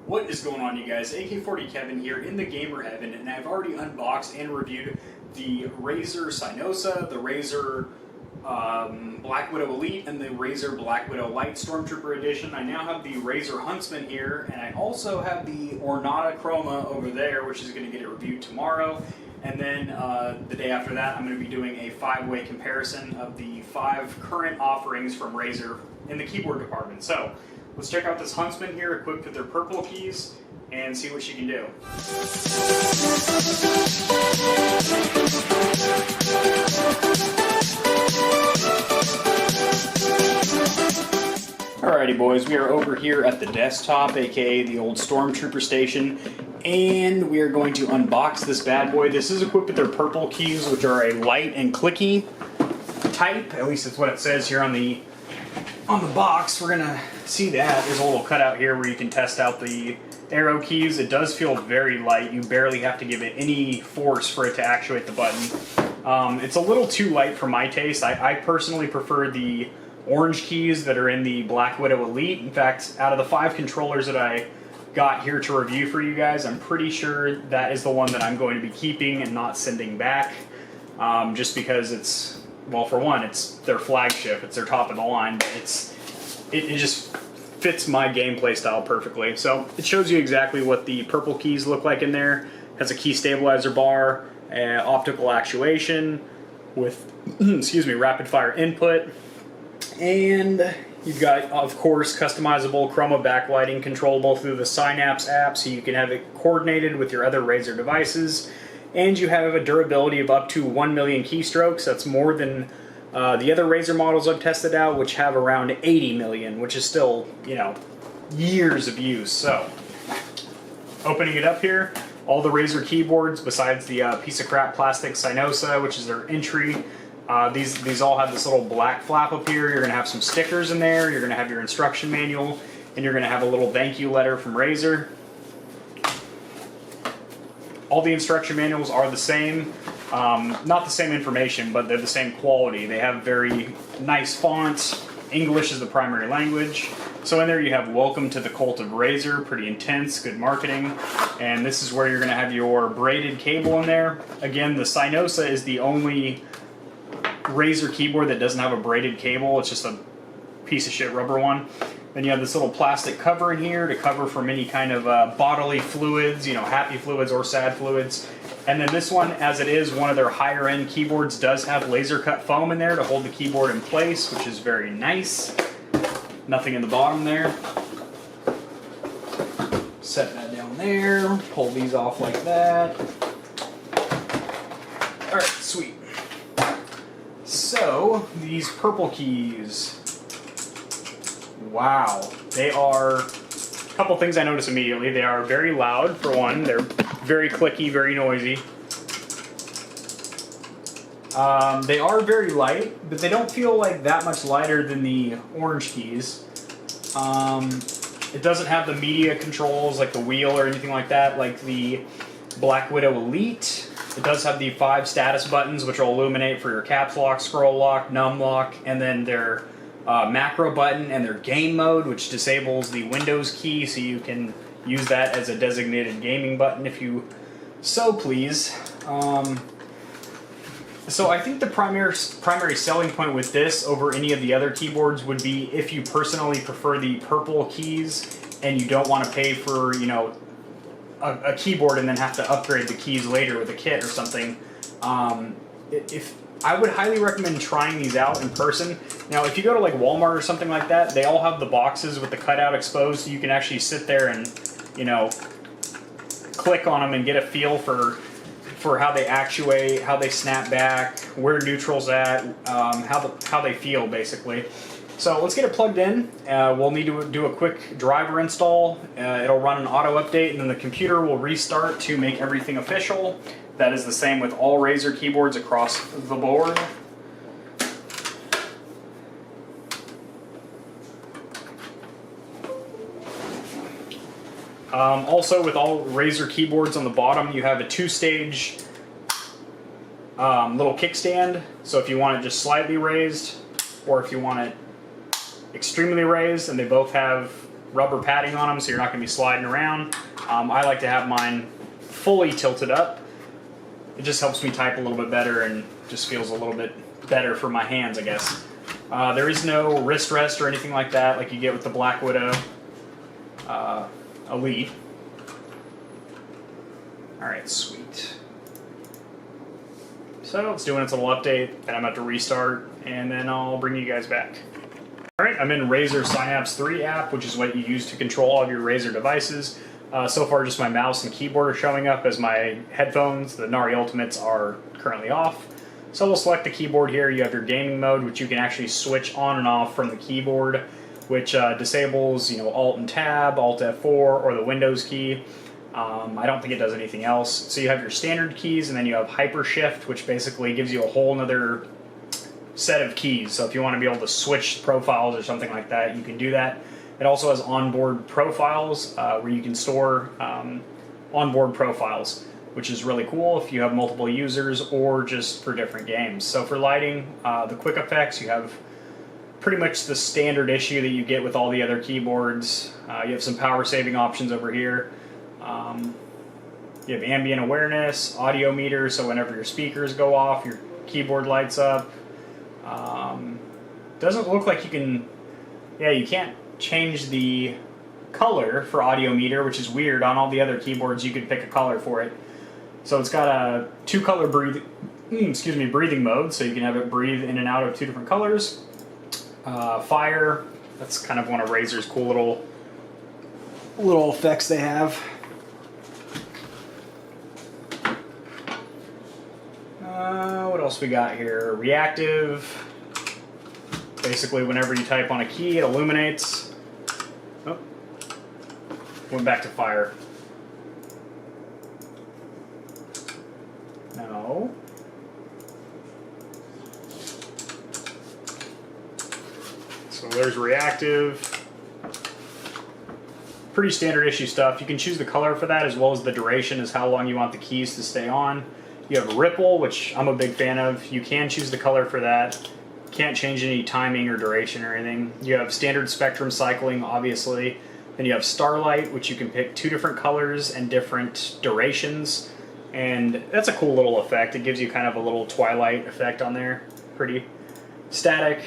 What is going on, you guys? AK40 Kevin here in the gamer heaven, and I've already unboxed and reviewed the Razer Synosa, the Razer Black Widow Elite, and the Razer Black Widow Light Stormtrooper Edition. I now have the Razer Huntsman here, and I also have the Ornata Chroma over there, which is going to get it reviewed tomorrow. And then the day after that, I'm going to be doing a 5-way comparison of the 5 current offerings from Razer in the keyboard department. So let's check out this Huntsman here, equipped with their purple keys, and see what she can do. Alrighty boys, we are over here at the desktop, aka the old Stormtrooper station, and we are going to unbox this bad boy. This is equipped with their purple keys, which are a light and clicky type. At least that's what it says here on the box. We're gonna see that. There's a little cutout here where you can test out the arrow keys. It does feel very light. You barely have to give it any force for it to actuate the button. It's a little too light for my taste. I personally prefer the orange keys that are in the Black Widow Elite. In fact, out of the 5 controllers that I got here to review for you guys, I'm pretty sure that is the one that I'm going to be keeping and not sending back, just because it's, well, for one, it's their flagship, it's their top of the line, but it just fits my gameplay style perfectly. So it shows you exactly what the purple keys look like in there. It has a key stabilizer bar, optical actuation with excuse me, rapid fire input, and you've got, of course, customizable chroma backlighting controllable through the Synapse app, so you can have it coordinated with your other Razer devices. And you have a durability of up to 1 million keystrokes. That's more than the other Razer models I've tested out, which have around 80 million, which is still, you know, years of use. So, opening it up here, all the Razer keyboards, besides the piece of crap plastic Synosa, which is their entry. These all have this little black flap up here. You're going to have some stickers in there. You're going to have your instruction manual, and you're going to have a little thank you letter from Razer. All the instruction manuals are the same. Not the same information, but they're the same quality. They have very nice fonts. English is the primary language. So in there you have welcome to the cult of Razer, pretty intense, good marketing. And this is where you're going to have your braided cable in there. Again, the Synosa is the only Razer keyboard that doesn't have a braided cable. It's just a piece of shit rubber one. Then you have this little plastic cover in here to cover from any kind of bodily fluids, you know, happy fluids or sad fluids. And then this one, as it is one of their higher end keyboards, does have laser cut foam in there to hold the keyboard in place, which is very nice. Nothing in the bottom there. Set that down there, pull these off like that. Alright, sweet. So, these purple keys. Wow. They are, a couple things I noticed immediately. They are very loud, for one. They're very clicky, very noisy. They are very light, but they don't feel like that much lighter than the orange keys. It doesn't have the media controls like the wheel or anything like that, like the Black Widow Elite. It does have the 5 status buttons, which will illuminate for your caps lock, scroll lock, num lock, and then their macro button and their game mode, which disables the Windows key, so you can use that as a designated gaming button if you so please. So I think the primary selling point with this over any of the other keyboards would be if you personally prefer the purple keys and you don't want to pay for, you know, a keyboard and then have to upgrade the keys later with a kit or something. I would highly recommend trying these out in person. Now, if you go to like Walmart or something like that, they all have the boxes with the cutout exposed, so you can actually sit there and, you know, click on them and get a feel for how they actuate, how they snap back, where neutral's at, how they feel basically. So let's get it plugged in. We'll need to do a quick driver install. It'll run an auto update, and then the computer will restart to make everything official. That is the same with all Razer keyboards across the board. Also, with all Razer keyboards on the bottom, you have a 2-stage little kickstand. So if you want it just slightly raised, or if you want it extremely raised, and they both have rubber padding on them, so you're not going to be sliding around. I like to have mine fully tilted up. It just helps me type a little bit better and just feels a little bit better for my hands, I guess. There is no wrist rest or anything like that like you get with the Black Widow Elite. Alright, sweet. So it's doing its little update, then I'm about to restart, and then I'll bring you guys back. Alright, I'm in Razer Synapse 3 app, which is what you use to control all of your Razer devices. So far just my mouse and keyboard are showing up as my headphones. The Nari Ultimates are currently off. So we'll select the keyboard here. You have your gaming mode, which you can actually switch on and off from the keyboard, which disables, Alt and Tab, Alt F4, or the Windows key. I don't think it does anything else. So you have your standard keys, and then you have Hyper Shift, which basically gives you a whole nother set of keys. So if you want to be able to switch profiles or something like that, you can do that. It also has onboard profiles where you can store onboard profiles, which is really cool if you have multiple users or just for different games. So for lighting, the quick effects, you have pretty much the standard issue that you get with all the other keyboards. You have some power saving options over here. You have ambient awareness, audio meter, so whenever your speakers go off, your keyboard lights up. Doesn't look like you can, you can't change the color for audio meter, which is weird. On all the other keyboards you could pick a color for it. So it's got a two-color breathing mode, so you can have it breathe in and out of two different colors. Fire, that's kind of one of Razer's cool little effects they have. What else we got here? Reactive. Basically, whenever you type on a key, it illuminates. Oh, went back to fire. No. So there's reactive. Pretty standard issue stuff. You can choose the color for that as well as the duration, as how long you want the keys to stay on. You have ripple, which I'm a big fan of. You can choose the color for that. Can't change any timing or duration or anything. You have standard spectrum cycling, obviously. Then you have starlight, which you can pick two different colors and different durations. And that's a cool little effect. It gives you kind of a little twilight effect on there. Pretty. Static,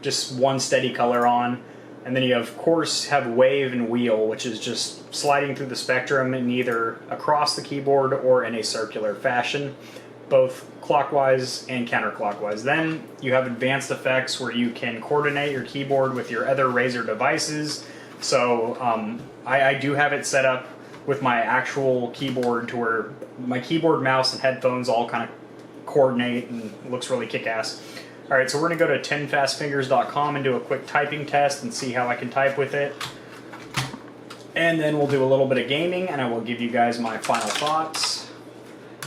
just one steady color on. And then you of course have wave and wheel, which is just sliding through the spectrum in either across the keyboard or in a circular fashion, both clockwise and counterclockwise. Then you have advanced effects where you can coordinate your keyboard with your other Razer devices. So I do have it set up with my actual keyboard to where my keyboard, mouse, and headphones all kind of coordinate, and it looks really kick-ass. Alright, so we're going to go to 10fastfingers.com and do a quick typing test and see how I can type with it. And then we'll do a little bit of gaming, and I will give you guys my final thoughts.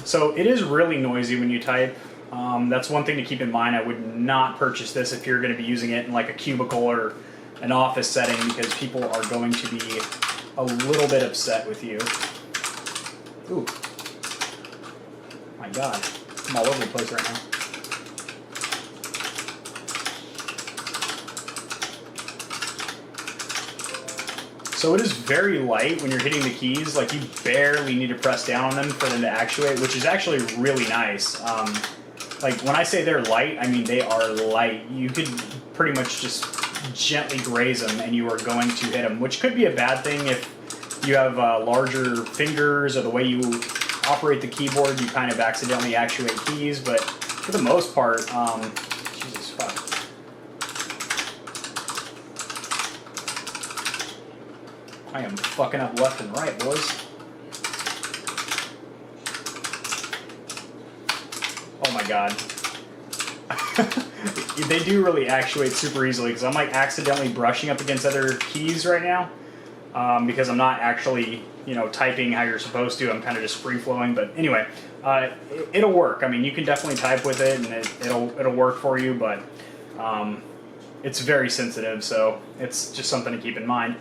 So it is really noisy when you type. That's one thing to keep in mind. I would not purchase this if you're going to be using it in like a cubicle or an office setting, because people are going to be a little bit upset with you. Ooh. My God. I'm all over the place right now. So it is very light when you're hitting the keys. Like, you barely need to press down on them for them to actuate, which is actually really nice. Like, when I say they're light, I mean they are light. You could pretty much just gently graze them and you are going to hit them, which could be a bad thing if you have larger fingers or the way you operate the keyboard, you kind of accidentally actuate keys. But for the most part, Jesus fuck. I am fucking up left and right, boys. Oh my God. They do really actuate super easily, because I'm like accidentally brushing up against other keys right now, because I'm not actually, typing how you're supposed to. I'm kind of just free flowing. But anyway, it'll work. I mean, you can definitely type with it, and it'll work for you. But it's very sensitive, so it's just something to keep in mind.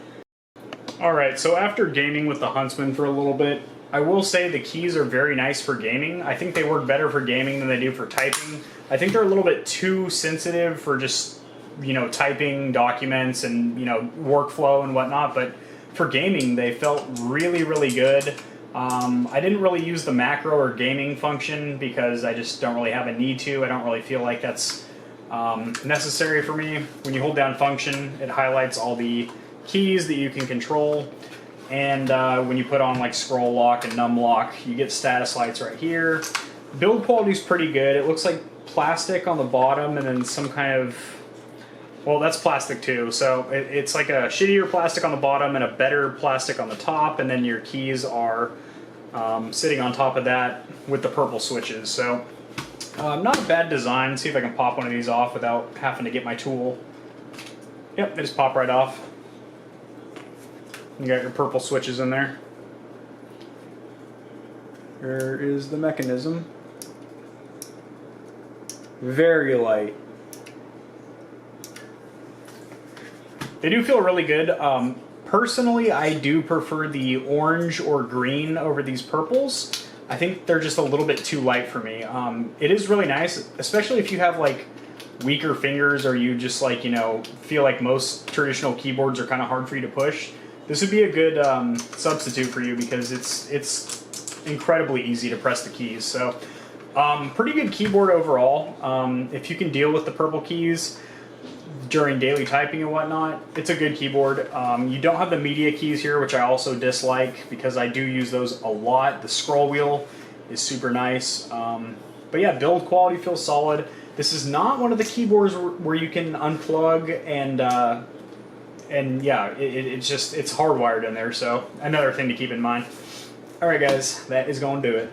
Alright, so after gaming with the Huntsman for a little bit, I will say the keys are very nice for gaming. I think they work better for gaming than they do for typing. I think they're a little bit too sensitive for just typing documents and workflow and whatnot, but for gaming they felt really, really good. I didn't really use the macro or gaming function because I just don't really have a need to. I don't really feel like that's necessary for me. When you hold down function, it highlights all the keys that you can control, and when you put on like scroll lock and num lock, you get status lights right here. Build quality is pretty good. It looks like plastic on the bottom and then some kind of, well, that's plastic too, so it's like a shittier plastic on the bottom and a better plastic on the top, and then your keys are sitting on top of that with the purple switches. So not a bad design. Let's see if I can pop one of these off without having to get my tool. Yep, they just pop right off. You got your purple switches in there. Here is the mechanism. Very light. They do feel really good. Personally, I do prefer the orange or green over these purples. I think they're just a little bit too light for me. It is really nice, especially if you have like weaker fingers, or you just like, feel like most traditional keyboards are kind of hard for you to push. This would be a good substitute for you because it's incredibly easy to press the keys. So pretty good keyboard overall. If you can deal with the purple keys during daily typing and whatnot, it's a good keyboard. You don't have the media keys here, which I also dislike because I do use those a lot. The scroll wheel is super nice. But yeah, build quality feels solid. This is not one of the keyboards where you can unplug and yeah, it's hardwired in there, so another thing to keep in mind. Alright guys, that is going to do it.